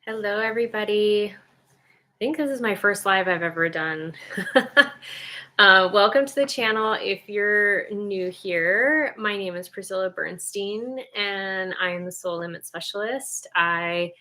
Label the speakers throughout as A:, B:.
A: Hello, everybody. I think this is my first live I've ever done. Welcome to the channel. If you're new here, my name is Priscilla Bernstein, and I am the Soul Limit Specialist. I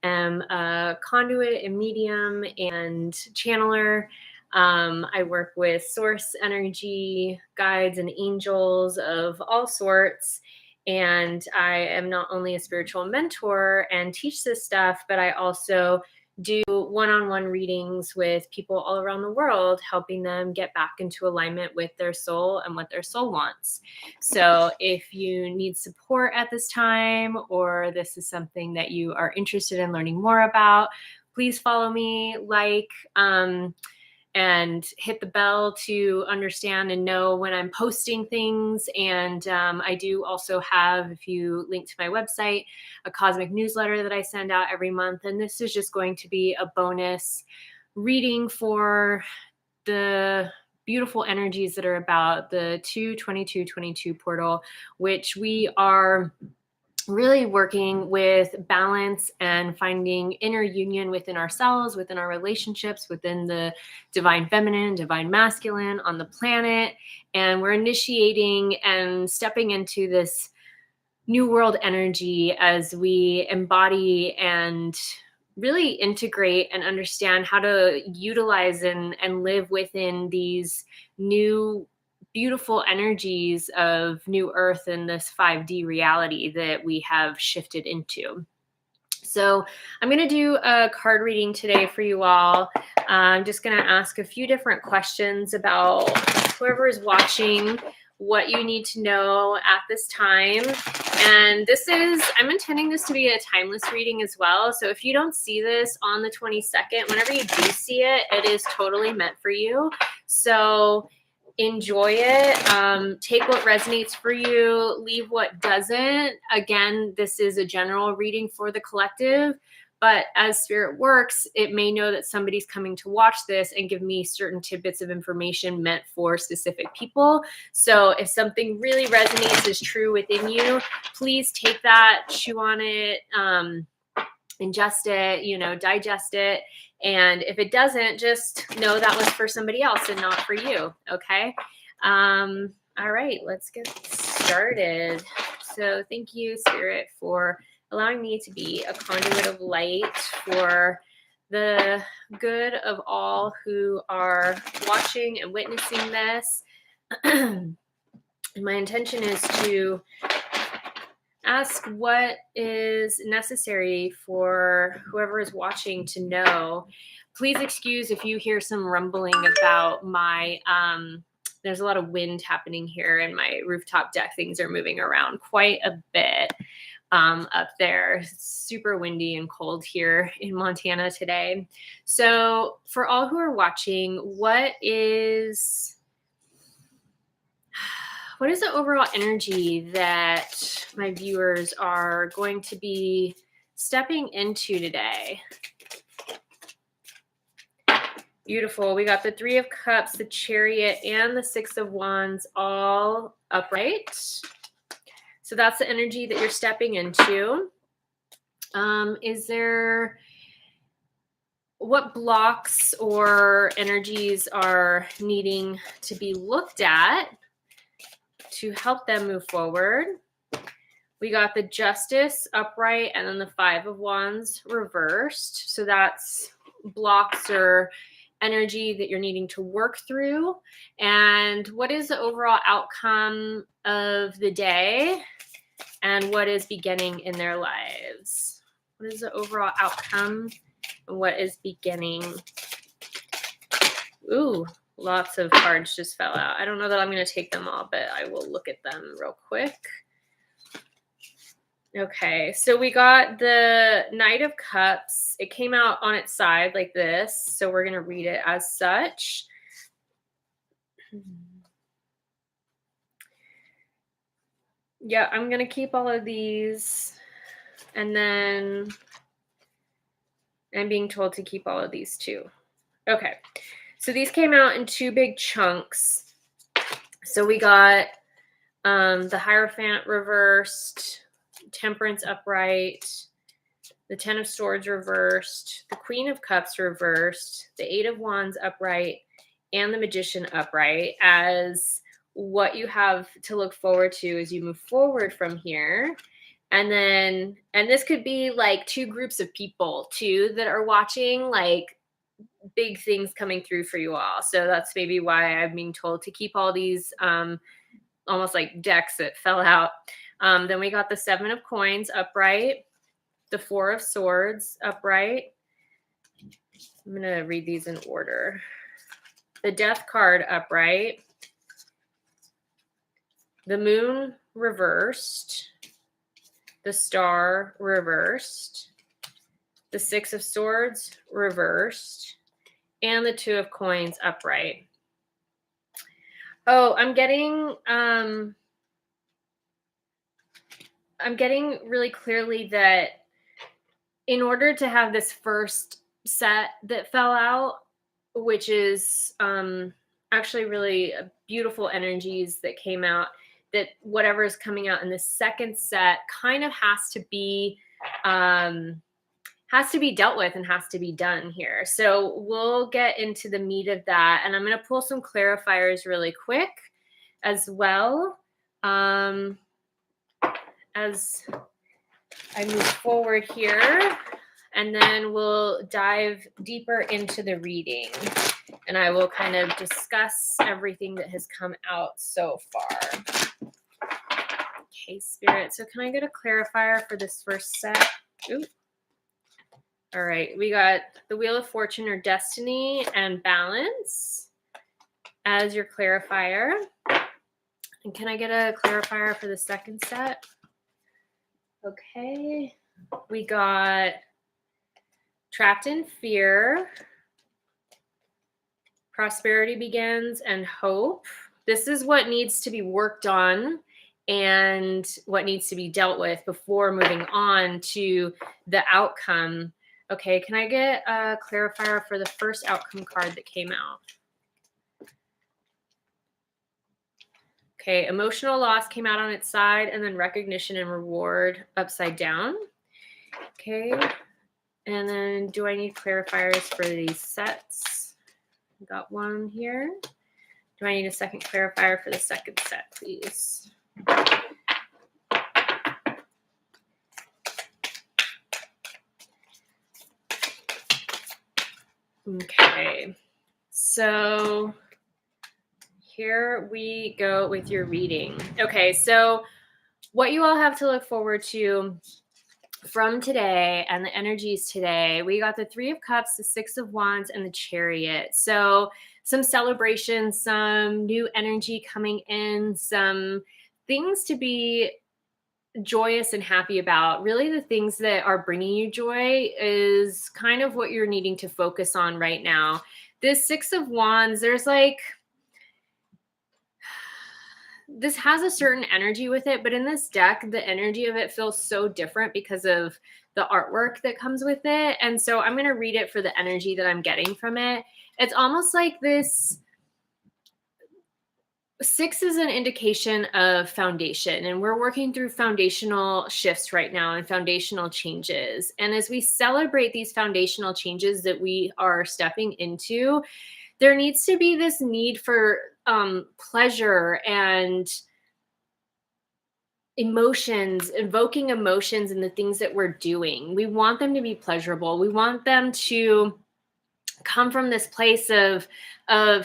A: am a conduit, a medium, and channeler. I work with source energy, guides, and angels of all sorts. And I am not only a spiritual mentor and teach this stuff, but I also do one-on-one readings with people all around the world, helping them get back into alignment with their soul and what their soul wants. So if you need support at this time, or this is something that you are interested in learning more about, please follow me, and hit the bell to understand and know when I'm posting things. And I do also have, if you link to my website, a cosmic newsletter that I send out every month. And this is just going to be a bonus reading for the beautiful energies that are about the 2/22/22 portal, which we are really working with balance and finding inner union within ourselves, within our relationships, within the divine feminine, divine masculine on the planet. And we're initiating and stepping into this new world energy as we embody and really integrate and understand how to utilize and live within these new beautiful energies of new earth and this 5D reality that we have shifted into. So I'm going to do a card reading today for you all. I'm just going to ask a few different questions about whoever is watching, what you need to know at this time. And I'm intending this to be a timeless reading as well. So if you don't see this on the 22nd, whenever you do see it, it is totally meant for you. So enjoy it. Take what resonates for you, leave what doesn't. Again, this is a general reading for the collective, but as spirit works, it may know that somebody's coming to watch this and give me certain tidbits of information meant for specific people. So if something really resonates, is true within you, please take that, chew on it, ingest it, digest it. And if it doesn't, just know that was for somebody else and not for you. Okay. All right, let's get started. So thank you, Spirit, for allowing me to be a conduit of light for the good of all who are watching and witnessing this. My intention is to ask what is necessary for whoever is watching to know. Please excuse if you hear some rumbling about my, there's a lot of wind happening here and my rooftop deck. Things are moving around quite a bit up there. It's super windy and cold here in Montana today. So for all who are watching, what is the overall energy that my viewers are going to be stepping into today? Beautiful. We got the 3 of Cups, the Chariot, and the 6 of Wands all upright. So that's the energy that you're stepping into. What blocks or energies are needing to be looked at to help them move forward? We got the Justice upright and then the 5 of Wands reversed. So that's blocks or energy that you're needing to work through. And what is the overall outcome of the day? And what is beginning in their lives? What is the overall outcome? And what is beginning? Ooh. Lots of cards just fell out. I don't know that I'm going to take them all, but I will look at them real quick. Okay, so we got the Knight of Cups. It came out on its side like this, so we're going to read it as such. Yeah, I'm going to keep all of these, and then I'm being told to keep all of these too. Okay. So these came out in 2 big chunks. So we got the Hierophant reversed, Temperance upright, the Ten of Swords reversed, the Queen of Cups reversed, the Eight of Wands upright, and the Magician upright as what you have to look forward to as you move forward from here. And then, and this could be like two groups of people too that are watching, like big things coming through for you all. So that's maybe why I'm being told to keep all these almost like decks that fell out. Then we got the Seven of Coins upright, the Four of Swords upright. I'm going to read these in order. The Death card upright, the Moon reversed, the Star reversed, the Six of Swords reversed, and the Two of Coins upright. Oh, I'm getting really clearly that in order to have this first set that fell out, which is actually really beautiful energies that came out, that whatever is coming out in the second set kind of has to be dealt with and has to be done here. So we'll get into the meat of that. And I'm going to pull some clarifiers really quick as well as I move forward here. And then we'll dive deeper into the reading. And I will kind of discuss everything that has come out so far. Okay, Spirit. So can I get a clarifier for this first set? Ooh. All right. We got the Wheel of Fortune or Destiny and Balance as your clarifier. And can I get a clarifier for the second set? Okay. We got Trapped in Fear, Prosperity Begins, and Hope. This is what needs to be worked on and what needs to be dealt with before moving on to the outcome. Okay, can I get a clarifier for the first outcome card that came out? Okay, Emotional Loss came out on its side, and then Recognition and Reward upside down. Okay. And then do I need clarifiers for these sets? Got one here. Do I need a second clarifier for the second set, please? Okay. So here we go with your reading. Okay, so what you all have to look forward to from today and the energies today, we got the Three of Cups, the Six of Wands, and the Chariot. So some celebration, some new energy coming in, some things to be joyous and happy about. Really the things that are bringing you joy is kind of what you're needing to focus on right now. This Six of Wands, there's like, this has a certain energy with it, but in this deck, the energy of it feels so different because of the artwork that comes with it. And so I'm going to read it for the energy that I'm getting from it. It's almost like this. Six is an indication of foundation, and we're working through foundational shifts right now and foundational changes. And as we celebrate these foundational changes that we are stepping into, there needs to be this need for pleasure and emotions, invoking emotions in the things that we're doing. We want them to be pleasurable. We want them to come from this place of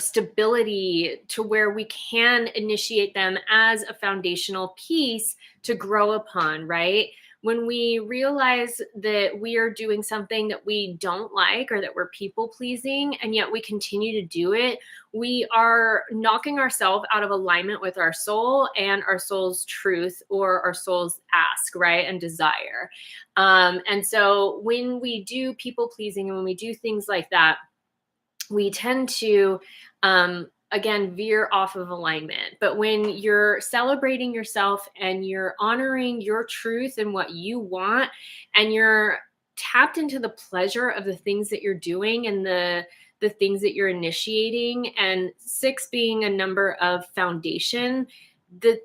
A: stability to where we can initiate them as a foundational piece to grow upon, right? When we realize that we are doing something that we don't like or that we're people pleasing, and yet we continue to do it, we are knocking ourselves out of alignment with our soul and our soul's truth or our soul's ask, right? And desire. And so when we do people pleasing and when we do things like that, we tend to, again, veer off of alignment. But when you're celebrating yourself and you're honoring your truth and what you want, and you're tapped into the pleasure of the things that you're doing and the things that you're initiating, and 6 being a number of foundation, the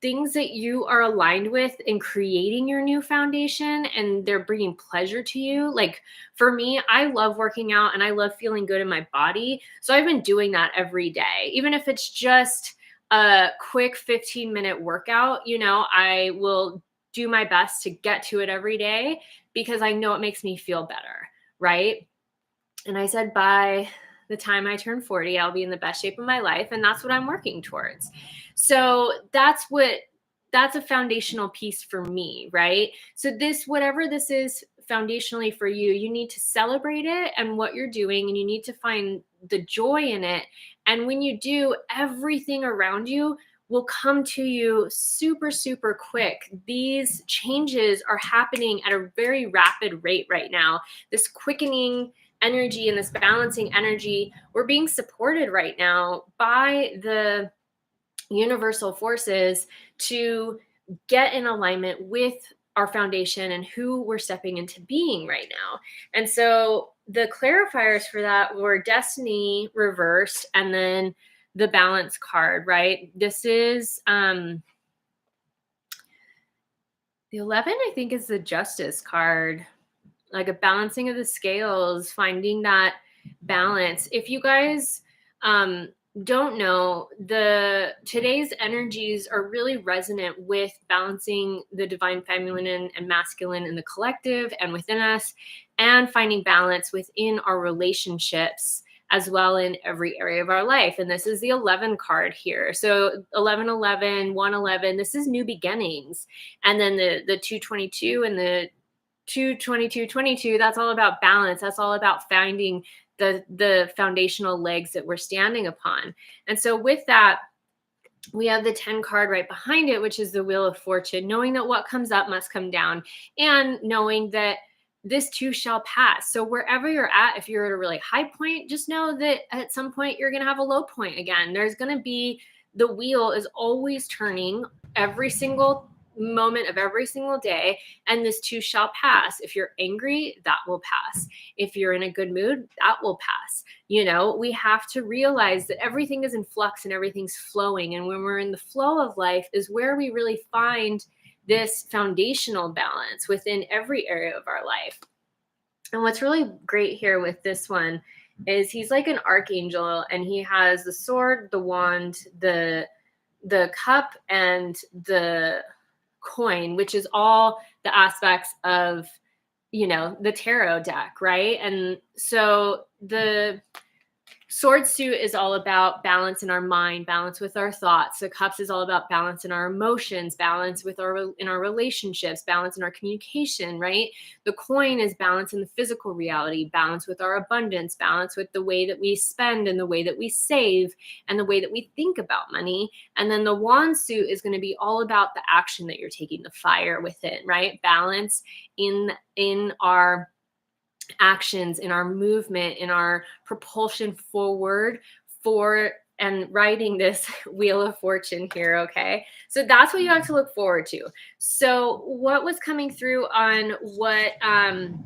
A: things that you are aligned with in creating your new foundation and they're bringing pleasure to you. Like for me, I love working out and I love feeling good in my body. So I've been doing that every day, even if it's just a quick 15-minute workout. I will do my best to get to it every day because I know it makes me feel better, right? And I said, by the time I turn 40, I'll be in the best shape of my life. And that's what I'm working towards. So that's a foundational piece for me, right? So whatever this is foundationally for you, you need to celebrate it and what you're doing, and you need to find the joy in it. And when you do, everything around you will come to you super, super quick. These changes are happening at a very rapid rate right now. This quickening energy and this balancing energy, we're being supported right now by the universal forces to get in alignment with our foundation and who we're stepping into being right now. And so the clarifiers for that were destiny reversed and then the balance card, right? This is the 11, I think, is the justice card, like a balancing of the scales, finding that balance. If you guys don't know, today's energies are really resonant with balancing the divine feminine and masculine in the collective and within us, and finding balance within our relationships as well in every area of our life. And this is the 11 card here. So 1111, 111, this is new beginnings. And then the 222 and the 22222, that's all about balance. That's all about finding the foundational legs that we're standing upon. And so with that, we have the 10 card right behind it, which is the Wheel of Fortune, knowing that what comes up must come down, and knowing that this too shall pass. So wherever you're at, if you're at a really high point, just know that at some point you're going to have a low point again. There's going to be, the wheel is always turning every single moment of every single day, and this too shall pass. If you're angry, that will pass. If you're in a good mood, that will pass. We have to realize that everything is in flux and everything's flowing. And when we're in the flow of life is where we really find this foundational balance within every area of our life. And what's really great here with this one is he's like an archangel, and he has the sword, the wand, the cup, and the coin, which is all the aspects of the tarot deck, right? And so the sword suit is all about balance in our mind, balance with our thoughts. The cups is all about balance in our emotions, balance in our relationships, balance in our communication, right? The coin is balance in the physical reality, balance with our abundance, balance with the way that we spend and the way that we save and the way that we think about money. And then the wand suit is going to be all about the action that you're taking, the fire within, right? Balance in our actions, in our movement, in our propulsion forward and riding this Wheel of Fortune here, okay? So that's what you have to look forward to. So what was coming through on what on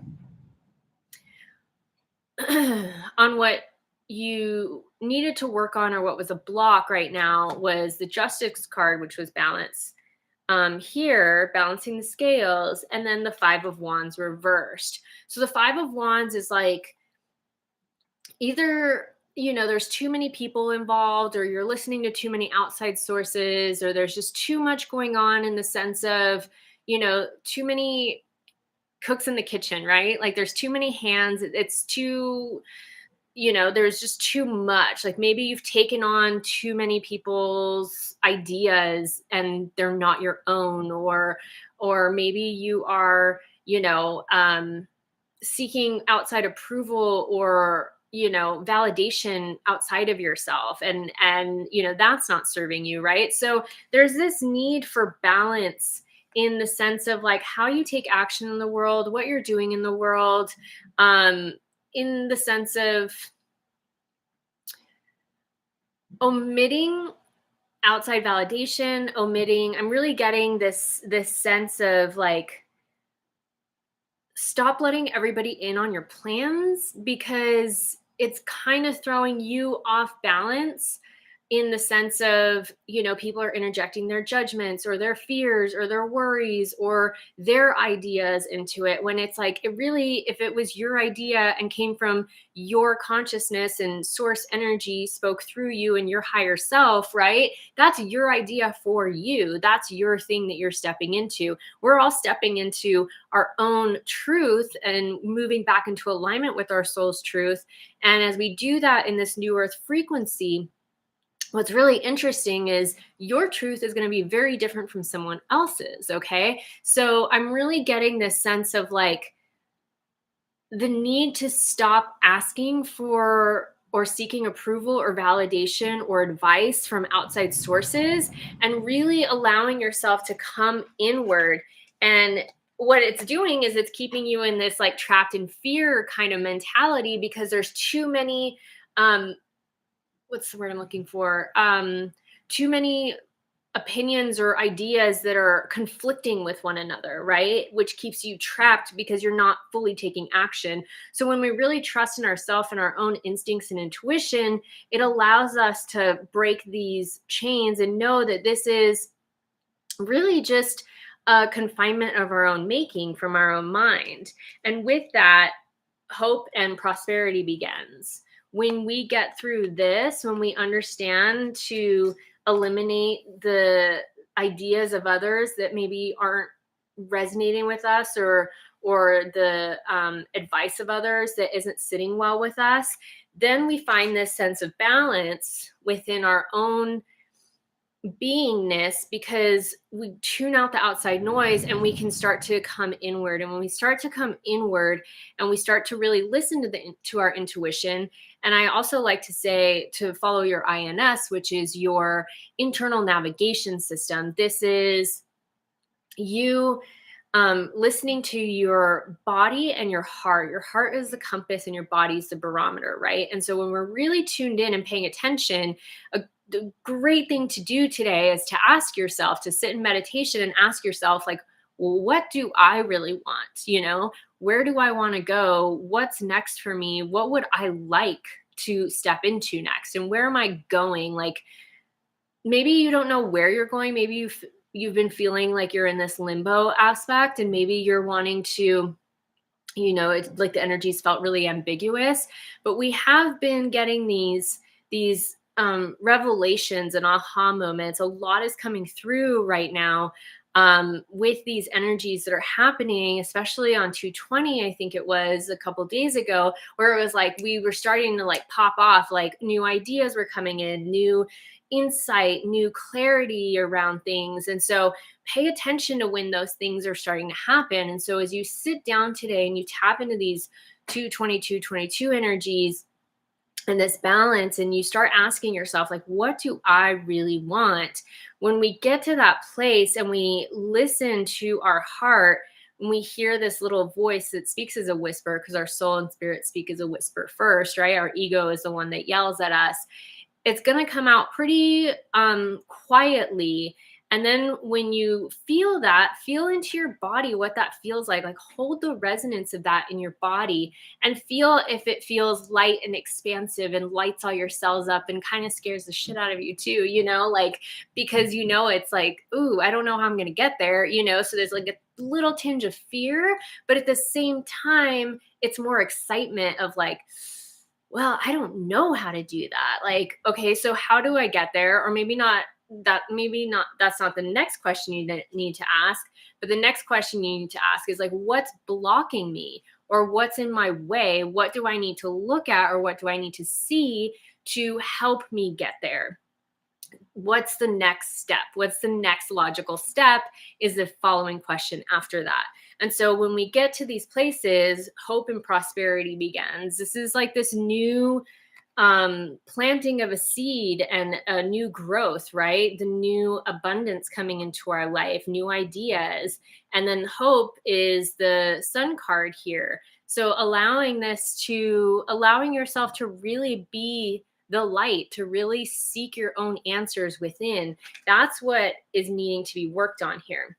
A: what you needed to work on, or what was a block right now, was the Justice card, which was balance. Here, balancing the scales, and then the 5 of Wands reversed. So the 5 of Wands is like, either there's too many people involved, or you're listening to too many outside sources, or there's just too much going on in the sense of too many cooks in the kitchen, right? Like there's too many hands. It's too, there's just too much. Like maybe you've taken on too many people's ideas and they're not your own, or maybe you are seeking outside approval or validation outside of yourself, and that's not serving you, right? So there's this need for balance in the sense of like how you take action in the world, what you're doing in the world, in the sense of omitting outside validation, I'm really getting this sense of like, stop letting everybody in on your plans, because it's kind of throwing you off balance in the sense of, people are interjecting their judgments or their fears or their worries or their ideas into it, when it's like, if it was your idea and came from your consciousness and source energy spoke through you and your higher self, right? That's your idea for you. That's your thing that you're stepping into. We're all stepping into our own truth and moving back into alignment with our soul's truth. And as we do that in this new earth frequency, what's really interesting is your truth is going to be very different from someone else's. Okay. So I'm really getting this sense of like the need to stop asking for or seeking approval or validation or advice from outside sources, and really allowing yourself to come inward. And what it's doing is it's keeping you in this like trapped in fear kind of mentality, because there's too many what's the word I'm looking for? Too many opinions or ideas that are conflicting with one another, right? Which keeps you trapped because you're not fully taking action. So when we really trust in ourselves and our own instincts and intuition, it allows us to break these chains and know that this is really just a confinement of our own making from our own mind. And with that, hope and prosperity begins. When we get through this, when we understand to eliminate the ideas of others that maybe aren't resonating with us, or the advice of others that isn't sitting well with us, then we find this sense of balance within our own beingness, because we tune out the outside noise and we can start to come inward. And when we start to come inward and we start to really listen to our intuition, and I also like to say to follow your INS, which is your internal navigation system. This is you listening to your body and your heart. Your heart is the compass and your body is the barometer, right? And so when we're really tuned in and paying attention, the great thing to do today is to ask yourself, to sit in meditation and ask yourself, like, well, what do I really want? Where do I want to go? What's next for me? What would I like to step into next? And where am I going? Like, maybe you don't know where you're going. Maybe you've been feeling like you're in this limbo aspect, and maybe you're wanting to, it's like the energies felt really ambiguous. But we have been getting these revelations and aha moments. A lot is coming through right now with these energies that are happening, especially on 220. I think it was a couple days ago, where it was like we were starting to like pop off, like new ideas were coming in, new insight, new clarity around things. And so pay attention to when those things are starting to happen. And so as you sit down today and you tap into these 222 energies and this balance, and you start asking yourself, like, what do I really want? When we get to that place and we listen to our heart, when we hear this little voice that speaks as a whisper, because our soul and spirit speak as a whisper first, right? Our ego is the one that yells at us. It's going to come out pretty quietly. And then when you feel that, feel into your body what that feels like hold the resonance of that in your body and feel if it feels light and expansive and lights all your cells up and kind of scares the shit out of you too, because it's like, ooh, I don't know how I'm going to get there, so there's like a little tinge of fear, but at the same time, it's more excitement of like, well, I don't know how to do that. Like, okay, so how do I get there? Or maybe not, that's not the next question you need to ask, but the next question you need to ask is like, what's blocking me, or what's in my way? What do I need to look at, or what do I need to see to help me get there? What's the next step? What's the next logical step is the following question after that. And so when we get to these places, hope and prosperity begins. This is like this new planting of a seed and a new growth, right? The new abundance coming into our life, new ideas. And then hope is the sun card here. So allowing yourself to really be the light, to really seek your own answers within. That's what is needing to be worked on here.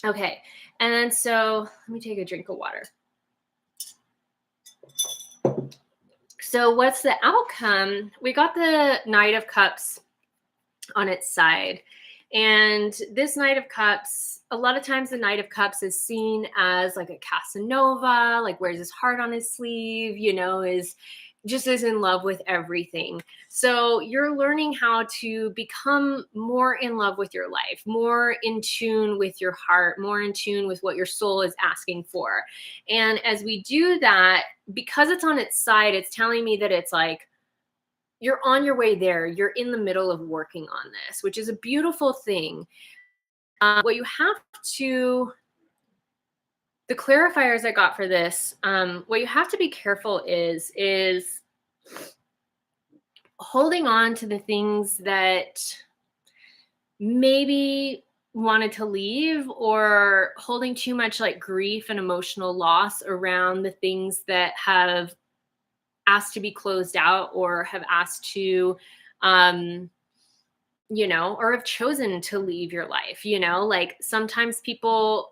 A: Okay. And then so let me take a drink of water. So what's the outcome? We got the Knight of Cups on its side. And this Knight of Cups, a lot of times the Knight of Cups is seen as like a Casanova, like wears his heart on his sleeve, you know, is in love with everything. So you're learning how to become more in love with your life, more in tune with your heart, more in tune with what your soul is asking for. And as we do that, because it's on its side, it's telling me that it's like, you're on your way there. You're in the middle of working on this, which is a beautiful thing. What you have to, the clarifiers I got for this, what you have to be careful is holding on to the things that maybe wanted to leave, or holding too much like grief and emotional loss around the things that have asked to be closed out, or have asked to, you know, or have chosen to leave your life. You know, like sometimes people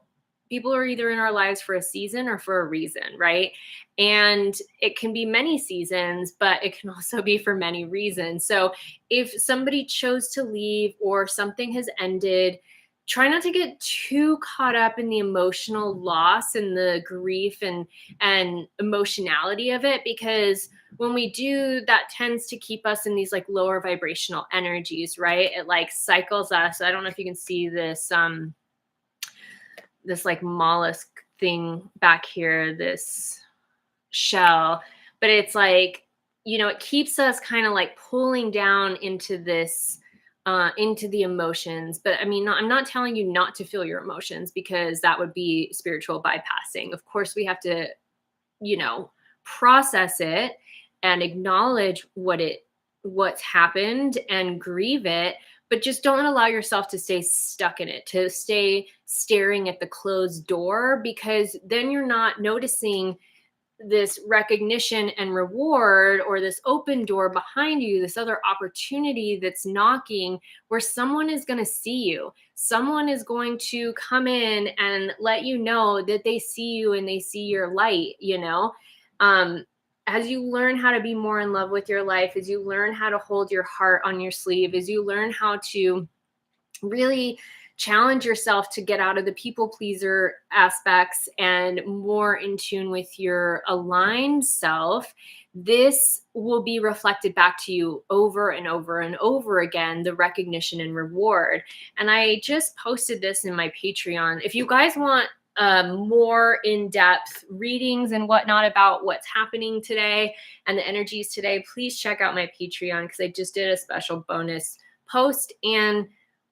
A: are either in our lives for a season or for a reason, right? And it can be many seasons, but it can also be for many reasons. So if somebody chose to leave or something has ended, try not to get too caught up in the emotional loss and the grief and emotionality of it, because when we do, that tends to keep us in these like lower vibrational energies, right? It like cycles us. I don't know if you can see this this like mollusk thing back here, this shell, but it's like, you know, it keeps us kind of like pulling down into this into the emotions. But I mean, I'm not telling you not to feel your emotions, because that would be spiritual bypassing. Of course, we have to, you know, process it and acknowledge what's happened and grieve it, but just don't allow yourself to stay stuck in it, to stay staring at the closed door, because then you're not noticing this recognition and reward, or this open door behind you, this other opportunity that's knocking, where someone is going to see you. Someone is going to come in and let you know that they see you and they see your light, you know? Um, as you learn how to be more in love with your life, as you learn how to hold your heart on your sleeve, as you learn how to really challenge yourself to get out of the people pleaser aspects and more in tune with your aligned self, this will be reflected back to you over and over and over again, the recognition and reward. And I just posted this in my Patreon. If you guys want more in-depth readings and whatnot about what's happening today and the energies today, please check out my Patreon, because I just did a special bonus post and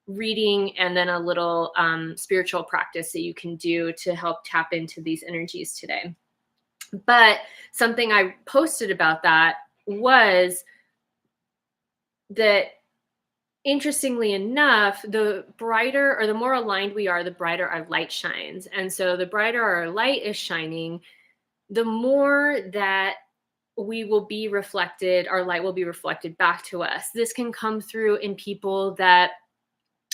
A: reading, and then a little spiritual practice that you can do to help tap into these energies today. But something I posted about that was that, interestingly enough, the brighter or the more aligned we are, the brighter our light shines. And so the brighter our light is shining, the more that we will be reflected, our light will be reflected back to us. This can come through in people that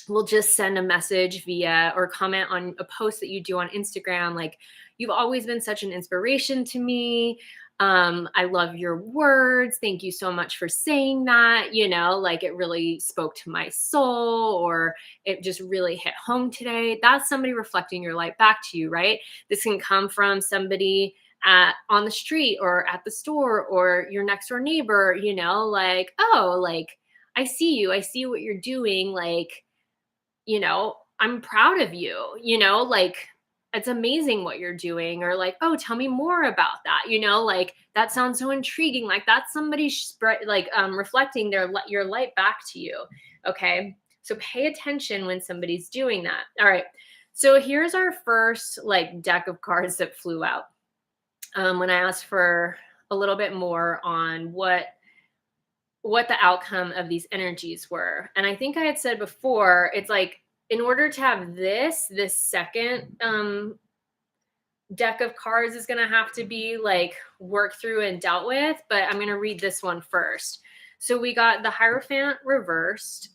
A: will just send a message via or comment on a post that you do on Instagram. Like, you've always been such an inspiration to me. I love your words. Thank you so much for saying that. You know, like it really spoke to my soul, or it just really hit home today. That's somebody reflecting your light back to you, right? This can come from somebody on the street or at the store, or your next door neighbor, you know, like, oh, like, I see you. I see what you're doing. Like, you know, I'm proud of you, you know, like, it's amazing what you're doing, or like, oh, tell me more about that, you know, like, that sounds so intriguing. Like, that's somebody reflecting your light back to you. Okay. So pay attention when somebody's doing that. All right. So here's our first like deck of cards that flew out. When I asked for a little bit more on what the outcome of these energies were. And I think I had said before, it's like, in order to have this second deck of cards is going to have to be like worked through and dealt with, but I'm going to read this one first. So we got the Hierophant reversed,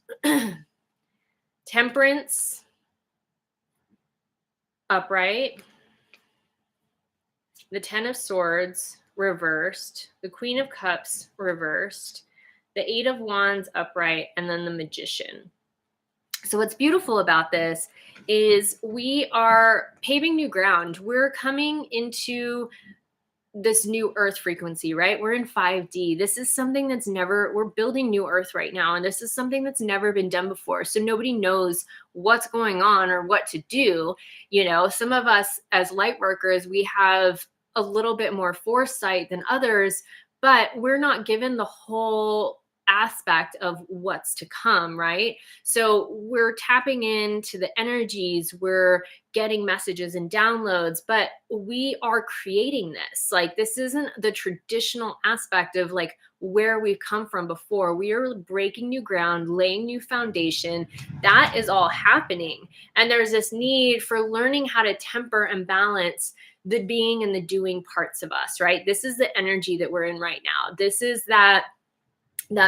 A: Temperance upright, the Ten of Swords reversed, the Queen of Cups reversed, the Eight of Wands upright, and then the Magician. So what's beautiful about this is we are paving new ground. We're coming into this new earth frequency, right? We're in 5D. This is something that's we're building new earth right now. And this is something that's never been done before. So nobody knows what's going on or what to do. You know, some of us as light workers, we have a little bit more foresight than others, but we're not given the whole aspect of what's to come, right? So we're tapping into the energies, we're getting messages and downloads, but we are creating this. Like, this isn't the traditional aspect of like where we've come from before. We are breaking new ground, laying new foundation. That is all happening. And there's this need for learning how to temper and balance the being and the doing parts of us, right? This is the energy that we're in right now. This is that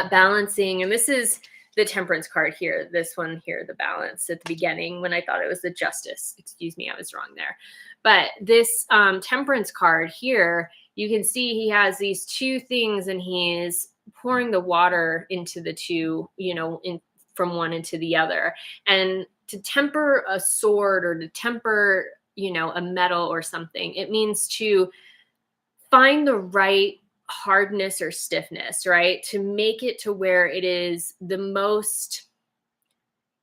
A: balancing. And this is the Temperance card here. This one here, the Balance at the beginning, when I thought it was the Justice. Excuse me, I was wrong there. But this Temperance card here, you can see he has these two things and he's pouring the water into the two, you know, from one into the other. And to temper a sword or to temper, you know, a metal or something, it means to find the right hardness or stiffness, right? To make it to where it is the most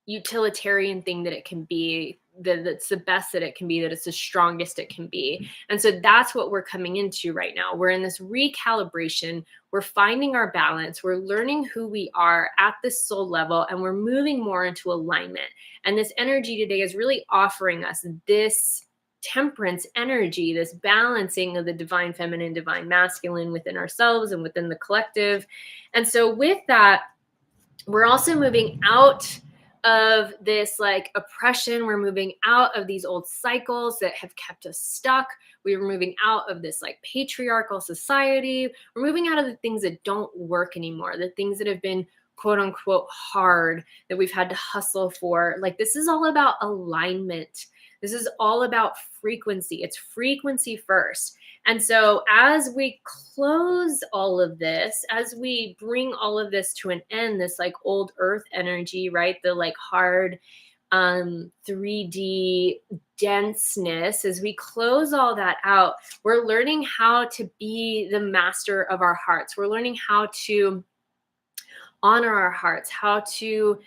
A: utilitarian thing that it can be, that's the best that it can be, that it's the strongest it can be. And so that's what we're coming into right now. We're in this recalibration. We're finding our balance. We're learning who we are at this soul level, and we're moving more into alignment. And this energy today is really offering us this temperance energy, this balancing of the divine feminine, divine masculine within ourselves and within the collective. And so with that, we're also moving out of this like oppression. We're moving out of these old cycles that have kept us stuck. We're moving out of this like patriarchal society. We're moving out of the things that don't work anymore, the things that have been quote unquote hard, that we've had to hustle for. Like, this is all about alignment. This is all about frequency. It's frequency first. And so as we close all of this, as we bring all of this to an end, this like old earth energy, right? The like hard 3D denseness, as we close all that out, we're learning how to be the master of our hearts. We're learning how to honor our hearts, how to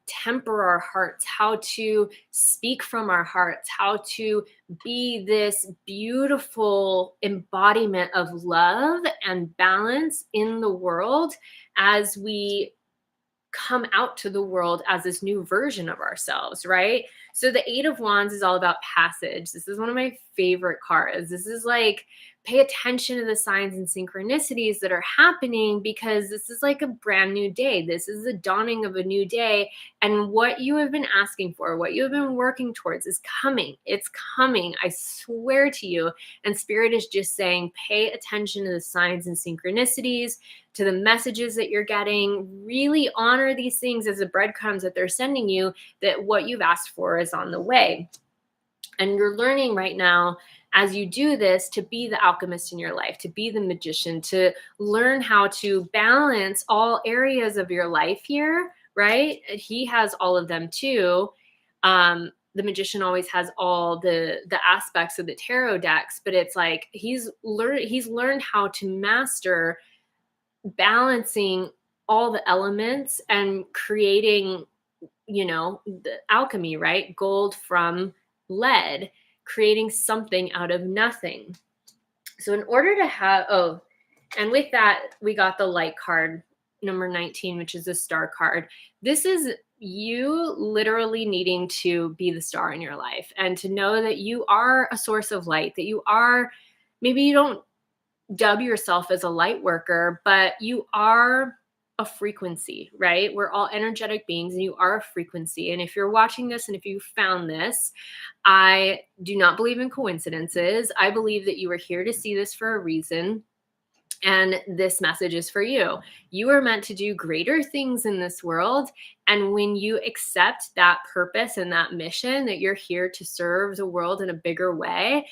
A: temper our hearts, how to speak from our hearts, how to be this beautiful embodiment of love and balance in the world as we come out to the world as this new version of ourselves, right? So the Eight of Wands is all about passage. This is one of my favorite cards. This is like, pay attention to the signs and synchronicities that are happening, because this is like a brand new day. This is the dawning of a new day. And what you have been asking for, what you have been working towards is coming. It's coming. I swear to you. And Spirit is just saying, pay attention to the signs and synchronicities, to the messages that you're getting. Really honor these things as the breadcrumbs that they're sending you, that what you've asked for is on the way. And you're learning right now, as you do this, to be the alchemist in your life, to be the magician, to learn how to balance all areas of your life here, right? He has all of them too. The magician always has all the aspects of the tarot decks, but it's like he's learned how to master balancing all the elements and creating, you know, the alchemy, right? Gold from lead, creating something out of nothing. So in order to have, and with that, we got the light card, number 19, which is the star card. This is you literally needing to be the star in your life and to know that you are a source of light, that you are, maybe you don't dub yourself as a light worker, but you are a frequency, right? We're all energetic beings and you are a frequency. And if you're watching this and if you found this, I do not believe in coincidences. I believe that you are here to see this for a reason. And this message is for you. You are meant to do greater things in this world. And when you accept that purpose and that mission, that you're here to serve the world in a bigger way,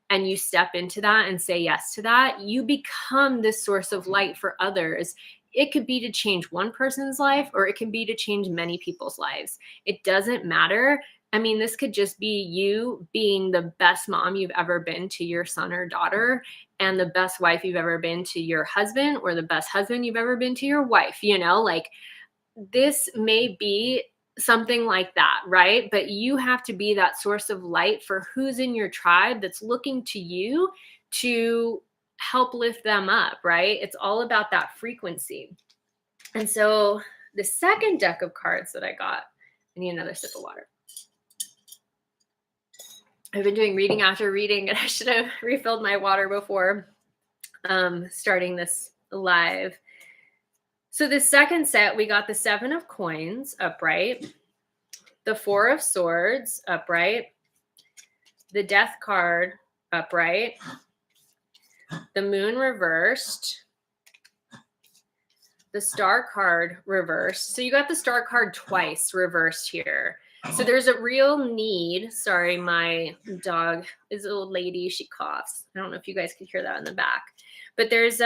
A: and you step into that and say yes to that, you become this source of light for others It could be to change one person's life, or it can be to change many people's lives. It doesn't matter. I mean, this could just be you being the best mom you've ever been to your son or daughter, and the best wife you've ever been to your husband, or the best husband you've ever been to your wife. Like, this may be something like that, right? But you have to be that source of light for who's in your tribe that's looking to you to help lift them up, right? It's all about that frequency. And so the second deck of cards that I got, I need another sip of water. I've been doing reading after reading, and I should have refilled my water before starting this live. So the second set, we got the 7 of Coins upright, the 4 of Swords upright, the Death card upright, the Moon reversed, the Star card reversed. So you got the Star card twice reversed here. So there's a real need. Sorry, my dog is an old lady. She coughs. I don't know if you guys could hear that in the back. But there's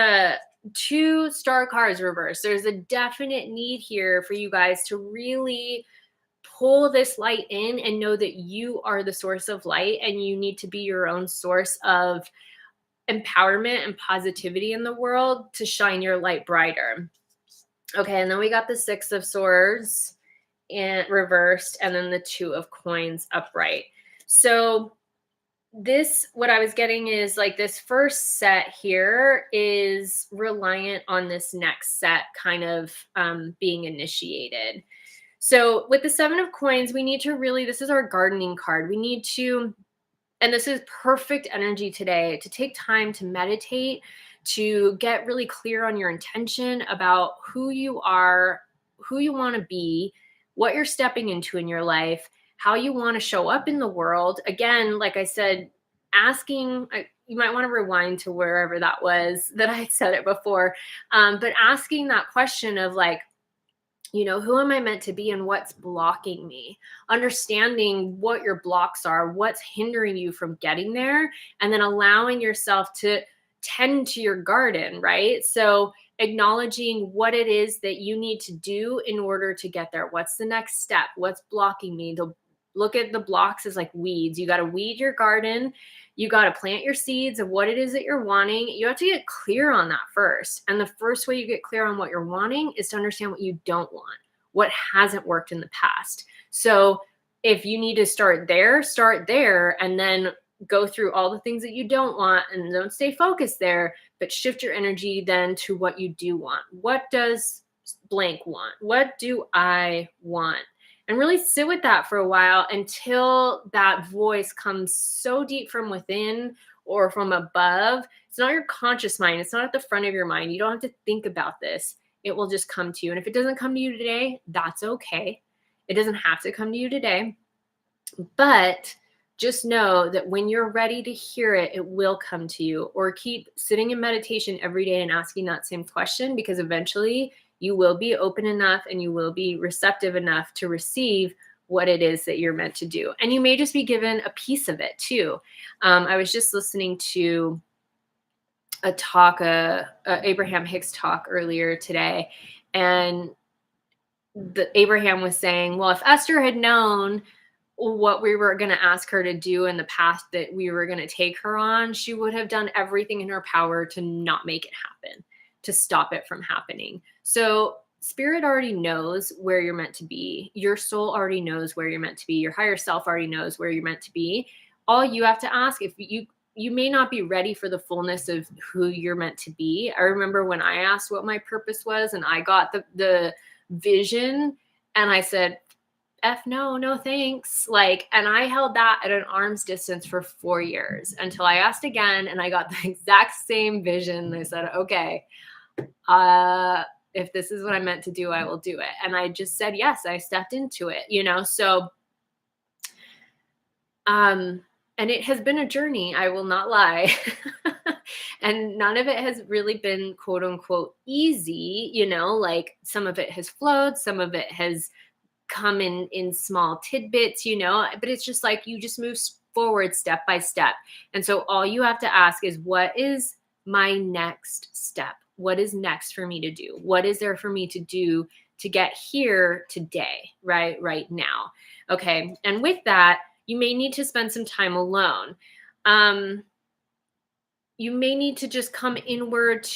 A: 2 Star cards reversed. There's a definite need here for you guys to really pull this light in and know that you are the source of light, and you need to be your own source of empowerment and positivity in the world to shine your light brighter. Okay, and then we got the 6 of Swords and reversed, and then the 2 of Coins upright. So this, what I was getting is like this first set here is reliant on this next set kind of being initiated. So with the 7 of Coins, we need to really, this is our gardening card. We need to, and this is perfect energy today, to take time to meditate, to get really clear on your intention about who you are, who you want to be, what you're stepping into in your life, how you want to show up in the world. Again, like I said, asking, you might want to rewind to wherever that was that I said it before, but asking that question of like, who am I meant to be and what's blocking me? Understanding what your blocks are, what's hindering you from getting there, and then allowing yourself to tend to your garden, right? So acknowledging what it is that you need to do in order to get there. What's the next step? What's blocking me? Look at the blocks as like weeds. You got to weed your garden. You got to plant your seeds of what it is that you're wanting. You have to get clear on that first. And the first way you get clear on what you're wanting is to understand what you don't want, what hasn't worked in the past. So if you need to start there, and then go through all the things that you don't want, and don't stay focused there, but shift your energy then to what you do want. What does blank want? What do I want? And really sit with that for a while until that voice comes so deep from within or from above. It's not your conscious mind. It's not at the front of your mind. You don't have to think about this. It will just come to you. And if it doesn't come to you today, that's okay. It doesn't have to come to you today. But just know that when you're ready to hear it, it will come to you. Or keep sitting in meditation every day and asking that same question, because eventually you will be open enough and you will be receptive enough to receive what it is that you're meant to do. And you may just be given a piece of it too. I was just listening to a talk, Abraham Hicks talk earlier today. And Abraham was saying, well, if Esther had known what we were going to ask her to do in the path that we were going to take her on, she would have done everything in her power to not make it happen, to stop it from happening. So spirit already knows where you're meant to be. Your soul already knows where you're meant to be. Your higher self already knows where you're meant to be. All you have to ask, if you may not be ready for the fullness of who you're meant to be. I remember when I asked what my purpose was and I got the vision and I said, no thanks. And I held that at an arm's distance for 4 years until I asked again and I got the exact same vision. I said, okay, if this is what I'm meant to do, I will do it. And I just said, yes, I stepped into it, so, and it has been a journey. I will not lie. And none of it has really been quote unquote easy, some of it has flowed, some of it has come in small tidbits, but it's just like, you just move forward step by step. And so all you have to ask is, what is my next step? What is next for me to do? What is there for me to do to get here today, right now? Okay. And with that, you may need to spend some time alone. You may need to just come inward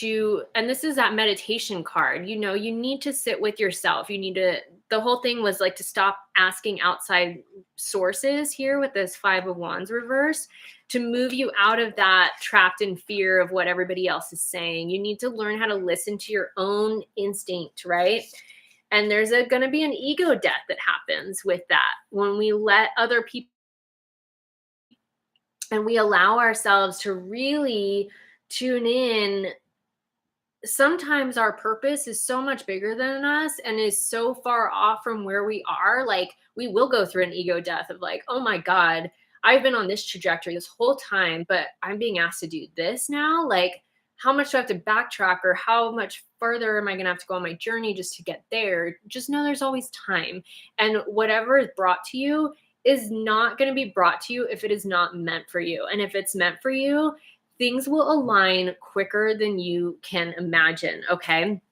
A: and this is that meditation card, you need to sit with yourself. The whole thing was like to stop asking outside sources here with this 5 of Wands reverse, to move you out of that trapped in fear of what everybody else is saying. You need to learn how to listen to your own instinct, right? And there's going to be an ego death that happens with that when we let other people and we allow ourselves to really tune in. Sometimes our purpose is so much bigger than us and is so far off from where we are. Like, we will go through an ego death of like, oh my God, I've been on this trajectory this whole time, but I'm being asked to do this now. Like, how much do I have to backtrack, or how much further am I going to have to go on my journey just to get there? Just know there's always time. And whatever is brought to you is not going to be brought to you if it is not meant for you. And if it's meant for you, things will align quicker than you can imagine. Okay.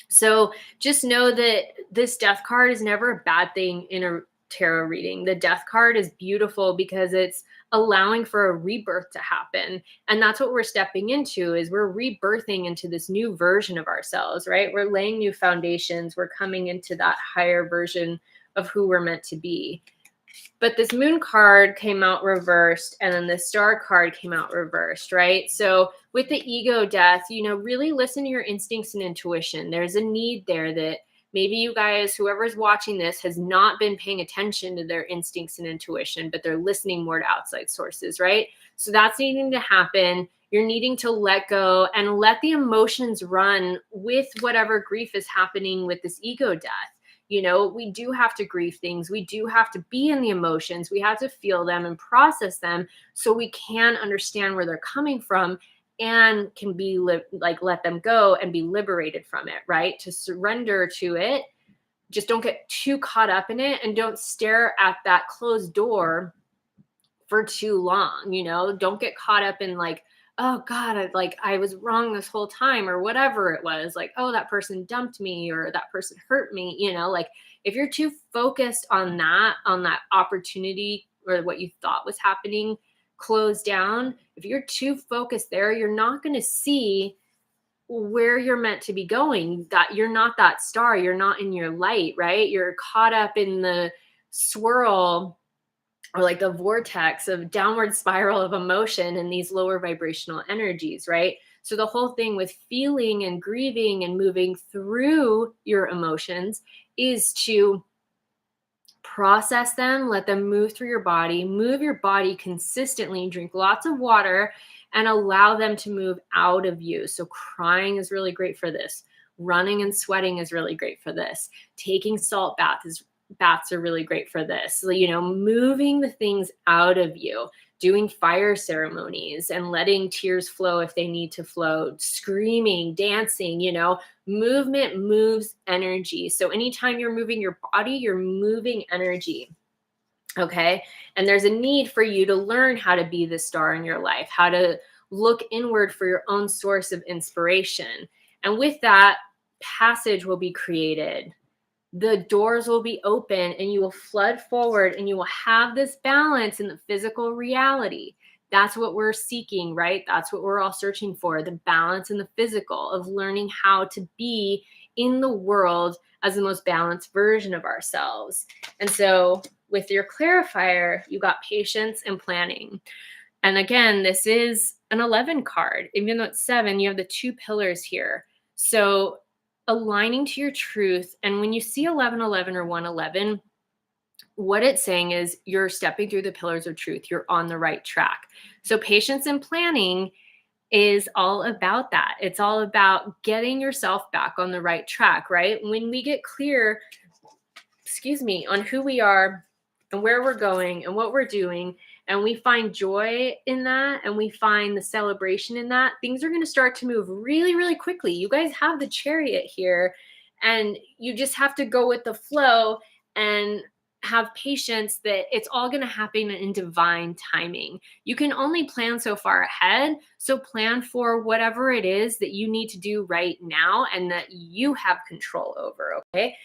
A: So just know that this death card is never a bad thing in a tarot reading. The death card is beautiful because it's allowing for a rebirth to happen. And that's what we're stepping into, is we're rebirthing into this new version of ourselves, right? We're laying new foundations. We're coming into that higher version of who we're meant to be. But this moon card came out reversed, and then the star card came out reversed, right? So with the ego death, really listen to your instincts and intuition. There's a need there that maybe you guys, whoever's watching this, has not been paying attention to their instincts and intuition, but they're listening more to outside sources, right? So that's needing to happen. You're needing to let go and let the emotions run with whatever grief is happening with this ego death. We do have to grieve things. We do have to be in the emotions. We have to feel them and process them so we can understand where they're coming from and can be let them go and be liberated from it, right? To surrender to it. Just don't get too caught up in it, and don't stare at that closed door for too long. Don't get caught up in like, oh God, I was wrong this whole time, or whatever it was, like, oh, that person dumped me, or that person hurt me. Like, if you're too focused on that opportunity, or what you thought was happening closed down, if you're too focused there, you're not going to see where you're meant to be going. That you're not that star, you're not in your light, right? You're caught up in the swirl, or like the vortex of downward spiral of emotion and these lower vibrational energies, right? So the whole thing with feeling and grieving and moving through your emotions is to process them, let them move through your body, move your body consistently, drink lots of water, and allow them to move out of you. So crying is really great for this. Running and sweating is really great for this. Taking salt baths are really great for this. So, moving the things out of you, doing fire ceremonies and letting tears flow if they need to flow, screaming, dancing, movement moves energy. So anytime you're moving your body, you're moving energy. Okay. And there's a need for you to learn how to be the star in your life, how to look inward for your own source of inspiration. And with that, passage will be created. The doors will be open and you will flood forward, and you will have this balance in the physical reality. That's what we're seeking, right? That's what we're all searching for, the balance in the physical, of learning how to be in the world as the most balanced version of ourselves. And so with your clarifier, you got patience and planning. And again, this is an 11 card. Even though it's 7, you have the 2 pillars here. So aligning to your truth. And when you see 1111 or 111, what it's saying is you're stepping through the pillars of truth. You're on the right track. So patience and planning is all about that. It's all about getting yourself back on the right track, right? When we get clear, on who we are and where we're going and what we're doing, and we find joy in that, and we find the celebration in that, things are going to start to move really, really quickly. You guys have the Chariot here, and you just have to go with the flow and have patience that it's all going to happen in divine timing. You can only plan so far ahead. So plan for whatever it is that you need to do right now and that you have control over. Okay.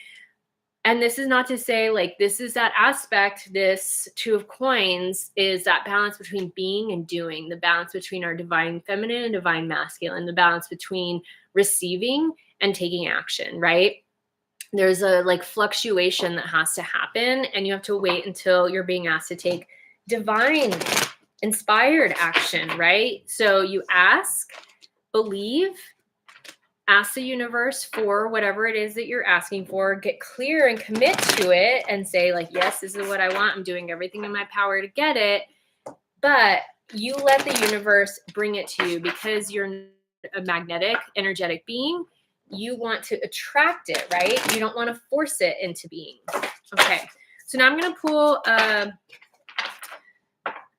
A: And this is not to say like this is that aspect, this Two of Coins is that balance between being and doing, the balance between our divine feminine and divine masculine, the balance between receiving and taking action, right? There's a like fluctuation that has to happen, and you have to wait until you're being asked to take divine inspired action, right? So you ask, believe, ask the universe for whatever it is that you're asking for, get clear and commit to it and say like, yes, this is what I want. I'm doing everything in my power to get it. But you let the universe bring it to you because you're a magnetic, energetic being. You want to attract it, right? You don't want to force it into being. Okay. So now I'm going to pull an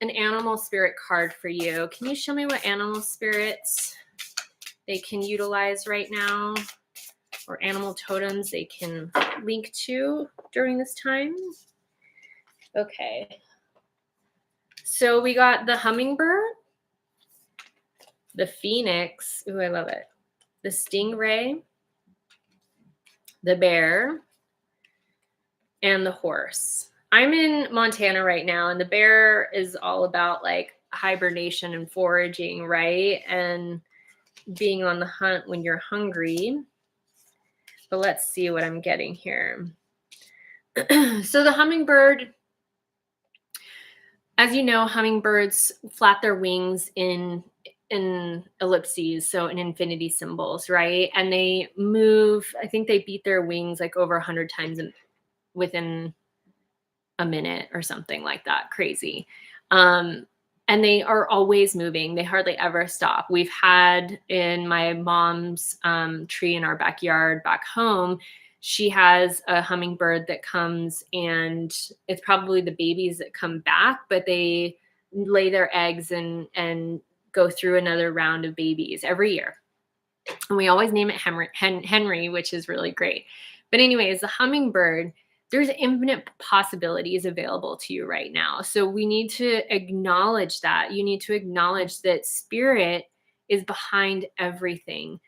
A: animal spirit card for you. Can you show me what animal spirits they can utilize right now, or animal totems they can link to during this time? Okay. So we got the hummingbird, the phoenix. Ooh, I love it. The stingray, the bear, and the horse. I'm in Montana right now, and the bear is all about like hibernation and foraging, right? And being on the hunt when you're hungry. But let's see what I'm getting here. So the hummingbird, as you know, hummingbirds flap their wings in ellipses, so in infinity symbols, right? And they move, I think they beat their wings like over 100 times within a minute or something like that. Crazy. And they are always moving. They hardly ever stop. We've had in my mom's tree in our backyard back home, she has a hummingbird that comes, and it's probably the babies that come back, but they lay their eggs and go through another round of babies every year. And we always name it Henry, which is really great. But anyways, the hummingbird, there's infinite possibilities available to you right now. So we need to acknowledge that. You need to acknowledge that spirit is behind everything.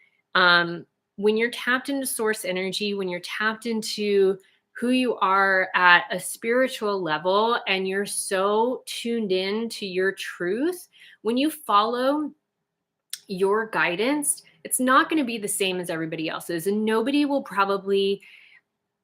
A: When you're tapped into source energy, when you're tapped into who you are at a spiritual level, and you're so tuned in to your truth, when you follow your guidance, it's not going to be the same as everybody else's, and nobody will probably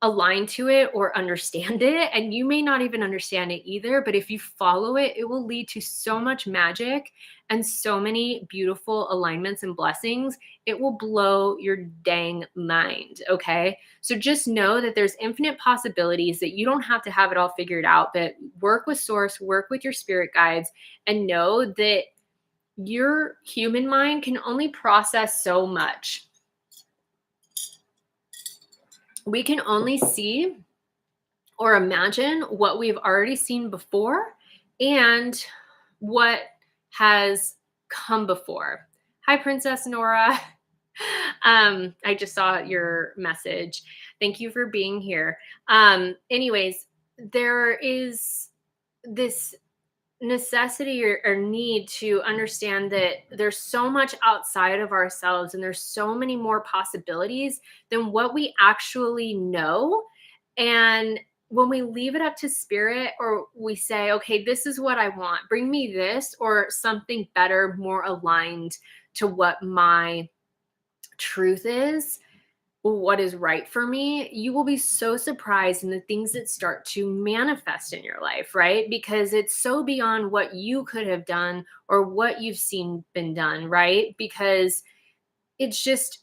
A: align to it or understand it, and you may not even understand it either. But if you follow it, it will lead to so much magic and so many beautiful alignments and blessings. It will blow your dang mind. Okay, so just know that there's infinite possibilities, that you don't have to have it all figured out, but work with source, work with your spirit guides, and know that your human mind can only process so much. We can only see or imagine what we've already seen before and what has come before. Hi, Princess Nora. I just saw your message. Thank you for being here. Anyways, there is this necessity or need to understand that there's so much outside of ourselves, and there's so many more possibilities than what we actually know. And when we leave it up to spirit, or we say, okay, this is what I want, bring me this or something better, more aligned to what my truth is, what is right for me, you will be so surprised in the things that start to manifest in your life, right? Because it's so beyond what you could have done or what you've seen been done, right? Because it's just,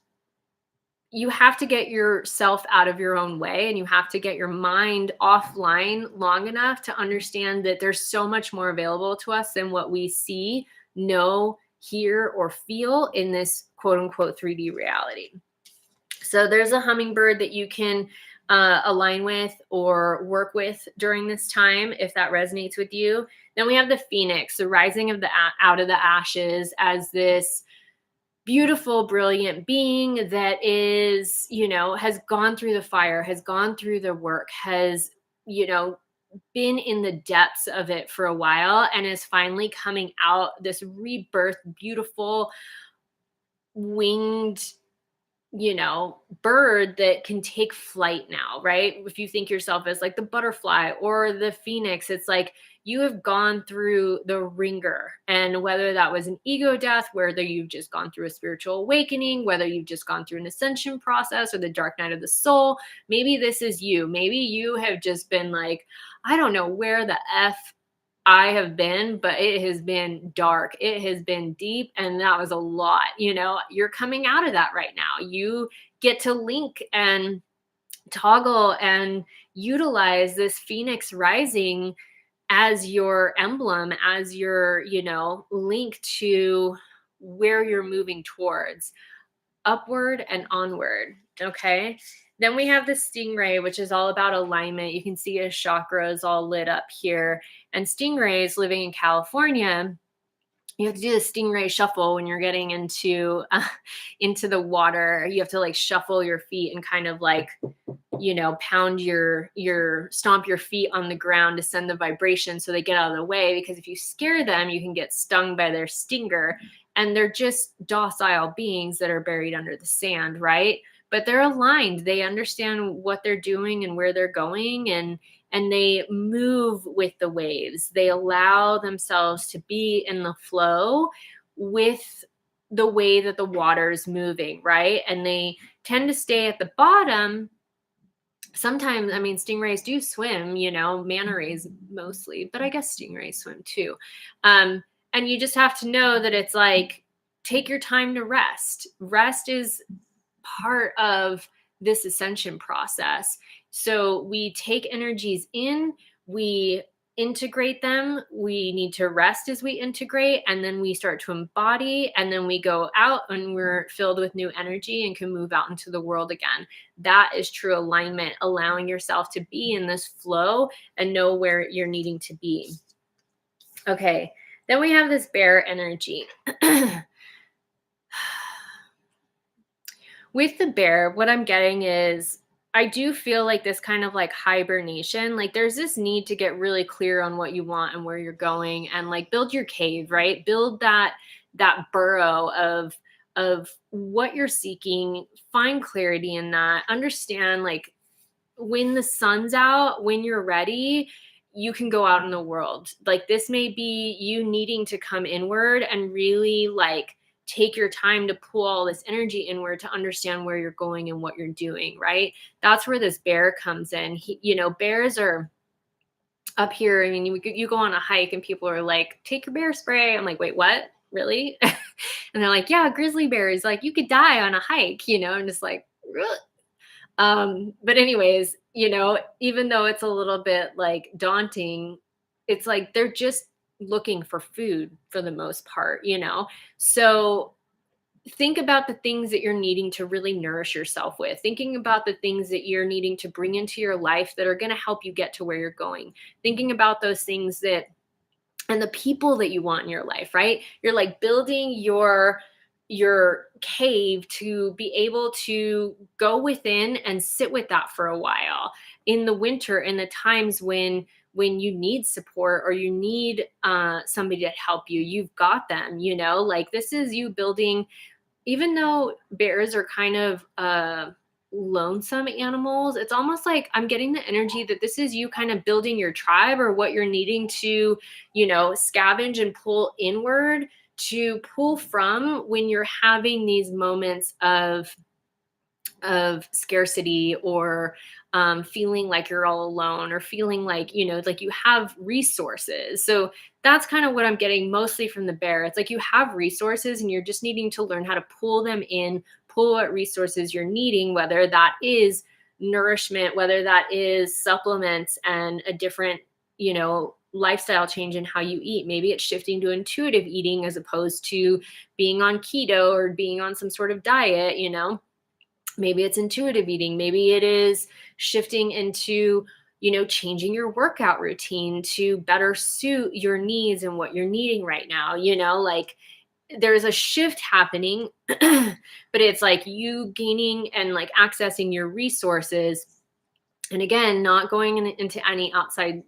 A: you have to get yourself out of your own way, and you have to get your mind offline long enough to understand that there's so much more available to us than what we see, know, hear, or feel in this quote unquote 3D reality. So there's a hummingbird that you can align with or work with during this time, if that resonates with you. Then we have the phoenix, the rising of the out of the ashes, as this beautiful, brilliant being that is, has gone through the fire, has gone through the work, has, been in the depths of it for a while and is finally coming out, this rebirth, beautiful winged, bird that can take flight now, right? If you think yourself as like the butterfly or the phoenix, it's like you have gone through the ringer. And whether that was an ego death, whether you've just gone through a spiritual awakening, whether you've just gone through an ascension process or the dark night of the soul, maybe this is you. Maybe you have just been like, I don't know where the F I have been, but it has been dark. It has been deep. And that was a lot. You're coming out of that right now. You get to link and toggle and utilize this Phoenix rising as your emblem, as your, link to where you're moving towards, upward and onward. Okay. Then we have the Stingray, which is all about alignment. You can see his chakras all lit up here. And Stingrays living in California, you have to do the Stingray shuffle when you're getting into the water. You have to like shuffle your feet and kind of like, pound stomp your feet on the ground to send the vibration so they get out of the way. Because if you scare them, you can get stung by their stinger. And they're just docile beings that are buried under the sand, right? But they're aligned. They understand what they're doing and where they're going, and they move with the waves. They allow themselves to be in the flow with the way that the water is moving, right? And they tend to stay at the bottom. Sometimes, stingrays do swim, manta rays mostly, but I guess stingrays swim too. And you just have to know that it's like, take your time to rest. Rest is part of this ascension process. So we take energies in, we integrate them. We need to rest as we integrate, and then we start to embody, and then we go out and we're filled with new energy and can move out into the world again. That is true alignment, allowing yourself to be in this flow and know where you're needing to be. Okay, then we have this bear energy. With the bear, what I'm getting is I do feel like this kind of like hibernation. Like there's this need to get really clear on what you want and where you're going, and like build your cave, right? Build that burrow of what you're seeking, find clarity in that, understand like when the sun's out, when you're ready, you can go out in the world. Like this may be you needing to come inward and really like take your time to pull all this energy inward to understand where you're going and what you're doing, right? That's where this bear comes in. Bears are up here. I mean, you go on a hike and people are like, take your bear spray. I'm like, wait, what? Really? And they're like, yeah, grizzly bears, like you could die on a hike, and just like, but anyways, even though it's a little bit like daunting, it's like they're just looking for food for the most part, So think about the things that you're needing to really nourish yourself with, thinking about the things that you're needing to bring into your life that are going to help you get to where you're going, thinking about those things and the people that you want in your life, right? You're like building your cave to be able to go within and sit with that for a while in the winter, in the times when you need support or you need somebody to help you. You've got them, like this is you building. Even though bears are kind of lonesome animals, it's almost like I'm getting the energy that this is you kind of building your tribe, or what you're needing to, scavenge and pull inward to pull from when you're having these moments of scarcity, or feeling like you're all alone, or feeling like, like you have resources. So that's kind of what I'm getting mostly from the bear. It's like you have resources and you're just needing to learn how to pull them in, pull what resources you're needing, whether that is nourishment, whether that is supplements and a different, lifestyle change in how you eat. Maybe it's shifting to intuitive eating as opposed to being on keto or being on some sort of diet, Maybe it's intuitive eating. Maybe it is shifting into, changing your workout routine to better suit your needs and what you're needing right now. Like there's a shift happening, but it's like you gaining and like accessing your resources. And again, not going into any outside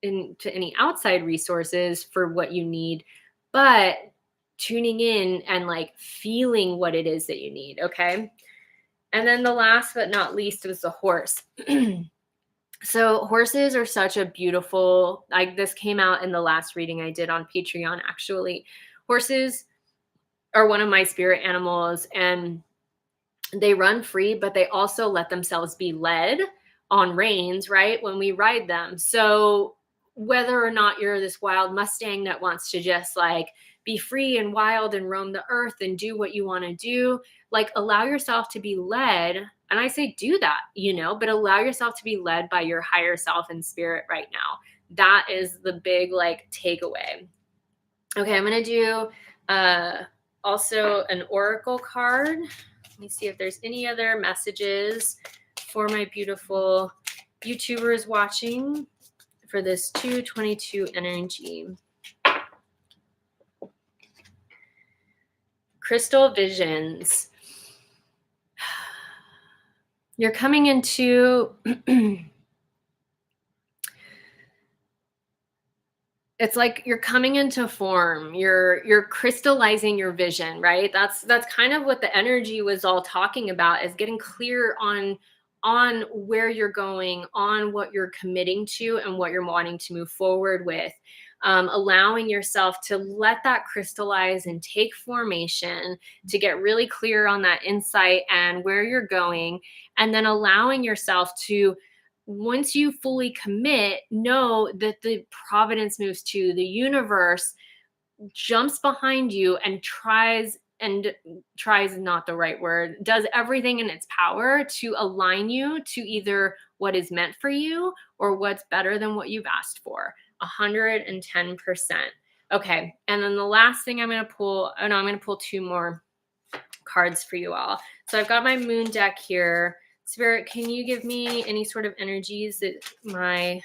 A: into any outside resources for what you need, but tuning in and like feeling what it is that you need. Okay. And then the last but not least was the horse. So horses are such a beautiful, like this came out in the last reading I did on Patreon, actually. Horses are one of my spirit animals, and they run free, but they also let themselves be led on reins, right? When we ride them. So whether or not you're this wild Mustang that wants to just like be free and wild and roam the earth and do what you want to do, like allow yourself to be led. And I say do that, but allow yourself to be led by your higher self and spirit right now. That is the big like takeaway. Okay, I'm going to do also an oracle card. Let me see if there's any other messages for my beautiful YouTubers watching for this 222 energy. Crystal visions. You're coming into it's like you're coming into form. You're crystallizing your vision, right? That's kind of what the energy was all talking about, is getting clear on where you're going, on what you're committing to and what you're wanting to move forward with. Allowing yourself to let that crystallize and take formation, to get really clear on that insight and where you're going, and then allowing yourself to, once you fully commit, know that the providence moves to the universe, jumps behind you and tries is not the right word, does everything in its power to align you to either what is meant for you or what's better than what you've asked for. 110%. Okay. And then the last thing I'm going to pull, I'm going to pull two more cards for you all. So I've got my moon deck here. Spirit, can you give me any sort of energies that my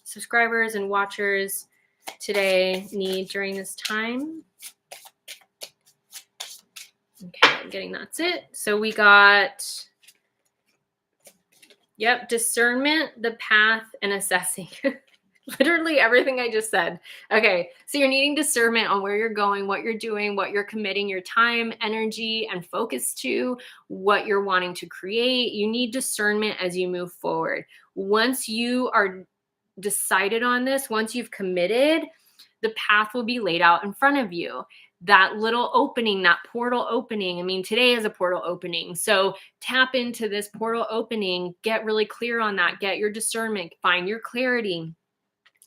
A: subscribers and watchers today need during this time? Okay, I'm getting that's it. So we got, discernment, the path, and assessing. Literally everything I just said. Okay, so you're needing discernment on where you're going, what you're doing, what you're committing your time, energy, and focus to, what you're wanting to create. You need discernment as you move forward. Once you are decided on this, once you've committed, the path will be laid out in front of you. That little opening, that portal opening. I mean, today is a portal opening. So tap into this portal opening, get really clear on that, get your discernment, find your clarity.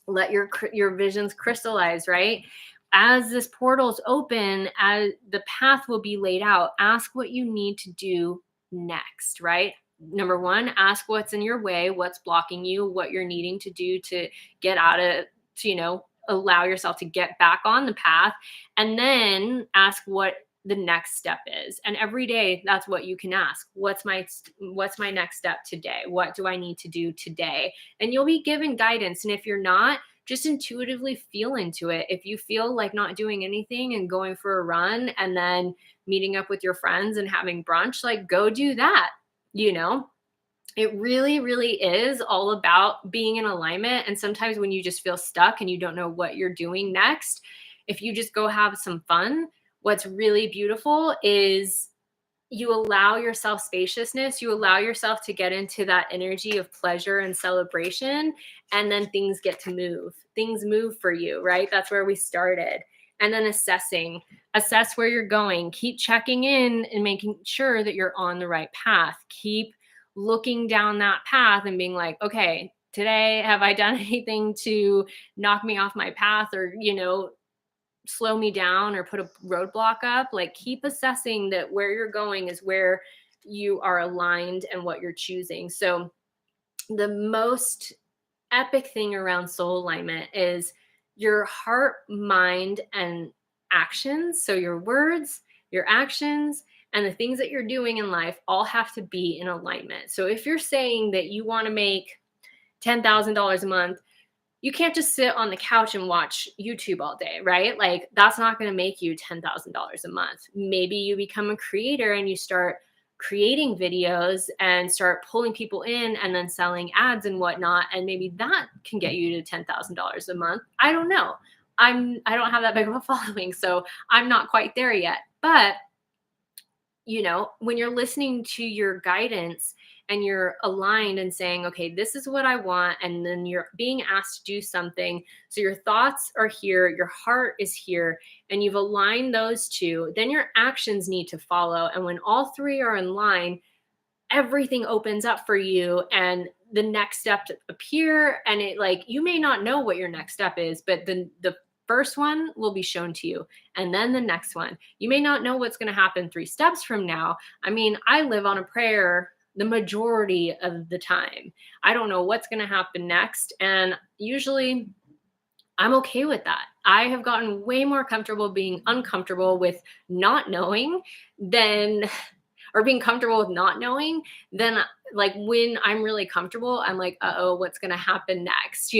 A: Let your visions crystallize, right? As this portal's open, as the path will be laid out, ask what you need to do next, right? Number one, ask what's in your way, what's blocking you, what you're needing to do to get out of, to, allow yourself to get back on the path. And then ask what the next step is. And every day, that's what you can ask. What's my next step today? What do I need to do today? And you'll be given guidance. And if you're not, just intuitively feel into it. If you feel like not doing anything and going for a run and then meeting up with your friends and having brunch, like go do that. It really, really is all about being in alignment. And sometimes when you just feel stuck and you don't know what you're doing next, if you just go have some fun, what's really beautiful is you allow yourself spaciousness, you allow yourself to get into that energy of pleasure and celebration, and then things get to move. Things move for you, right? That's where we started. And then assess where you're going. Keep checking in and making sure that you're on the right path. Keep looking down that path and being like, okay, today, have I done anything to knock me off my path or, slow me down or put a roadblock up? Like keep assessing that where you're going is where you are aligned and what you're choosing. So the most epic thing around soul alignment is your heart, mind, and actions. So your words, your actions, and the things that you're doing in life all have to be in alignment. So if you're saying that you want to make $10,000 a month, you can't just sit on the couch and watch YouTube all day, right? Like that's not going to make you $10,000 a month. Maybe you become a creator and you start creating videos and start pulling people in and then selling ads and whatnot. And maybe that can get you to $10,000 a month. I don't know. I don't have that big of a following, so I'm not quite there yet. But when you're listening to your guidance and you're aligned and saying, okay, this is what I want, and then you're being asked to do something. So your thoughts are here, your heart is here, and you've aligned those two, then your actions need to follow. And when all three are in line, everything opens up for you and the next step to appear. And you may not know what your next step is, but the first one will be shown to you, and then the next one. You may not know what's going to happen 3 steps from now. I mean, I live on a prayer the majority of the time. I don't know what's going to happen next, and usually I'm okay with that. I have gotten way more comfortable being uncomfortable with not knowing or being comfortable with not knowing than when I'm really comfortable, I'm like, uh-oh, what's going to happen next?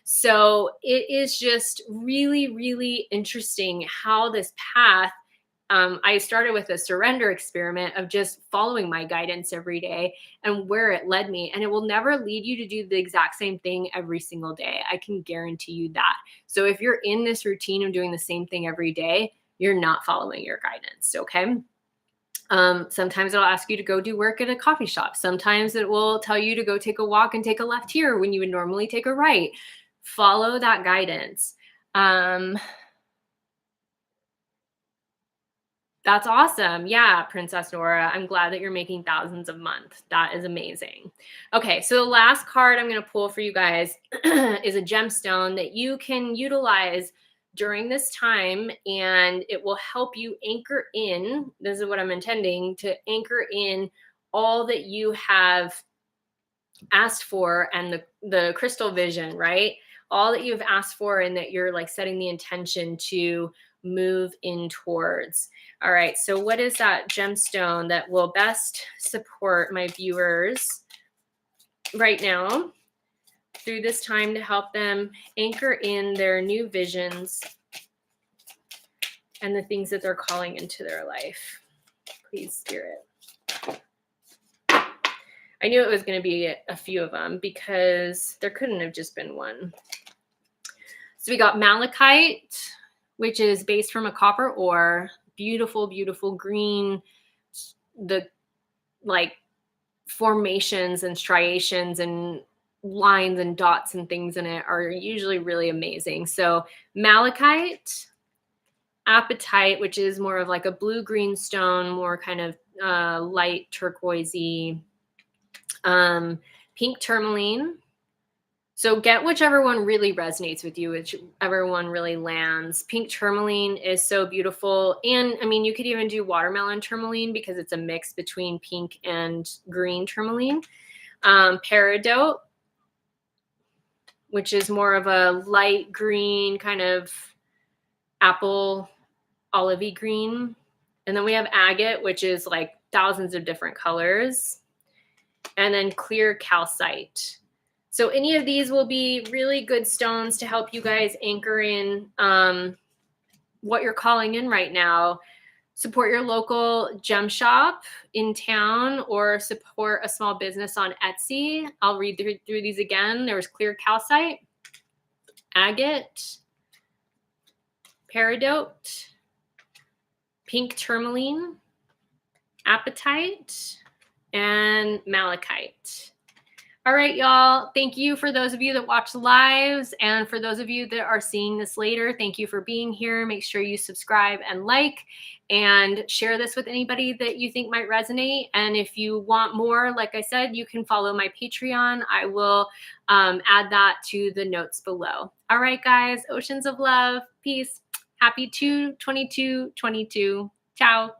A: So it is just really, really interesting how this path, I started with a surrender experiment of just following my guidance every day and where it led me. And it will never lead you to do the exact same thing every single day. I can guarantee you that. So if you're in this routine of doing the same thing every day, you're not following your guidance. Okay. Sometimes it'll ask you to go do work at a coffee shop. Sometimes it will tell you to go take a walk and take a left here when you would normally take a right. Follow that guidance. That's awesome. Yeah, Princess Nora, I'm glad that you're making thousands a month. That is amazing. Okay, so the last card I'm going to pull for you guys is a gemstone that you can utilize during this time, and it will help you anchor in. This is what I'm intending to anchor in all that you have asked for, and the crystal vision, right? All that you've asked for and that you're setting the intention to move in towards. All right, so what is that gemstone that will best support my viewers right now through this time to help them anchor in their new visions and the things that they're calling into their life? Please, Spirit. I knew it was going to be a few of them because there couldn't have just been one. So we got Malachite, which is based from a copper ore. Beautiful, beautiful green. The formations and striations and lines and dots and things in it are usually really amazing. So Malachite, apatite, which is more of a blue-green stone, more kind of light turquoisey. Pink tourmaline. So get whichever one really resonates with you, whichever one really lands. Pink tourmaline is so beautiful. And I mean, you could even do watermelon tourmaline because it's a mix between pink and green tourmaline. Peridot, which is more of a light green, kind of apple olivey green. And then we have agate, which is thousands of different colors. And then clear calcite. So any of these will be really good stones to help you guys anchor in what you're calling in right now. Support your local gem shop in town or support a small business on Etsy. I'll read through these again. There was clear calcite, agate, peridot, pink tourmaline, apatite, and malachite. All right, y'all. Thank you for those of you that watch the lives. And for those of you that are seeing this later, thank you for being here. Make sure you subscribe and like and share this with anybody that you think might resonate. And if you want more, like I said, you can follow my Patreon. I will add that to the notes below. All right, guys. Oceans of love. Peace. Happy 2/22/22. Ciao.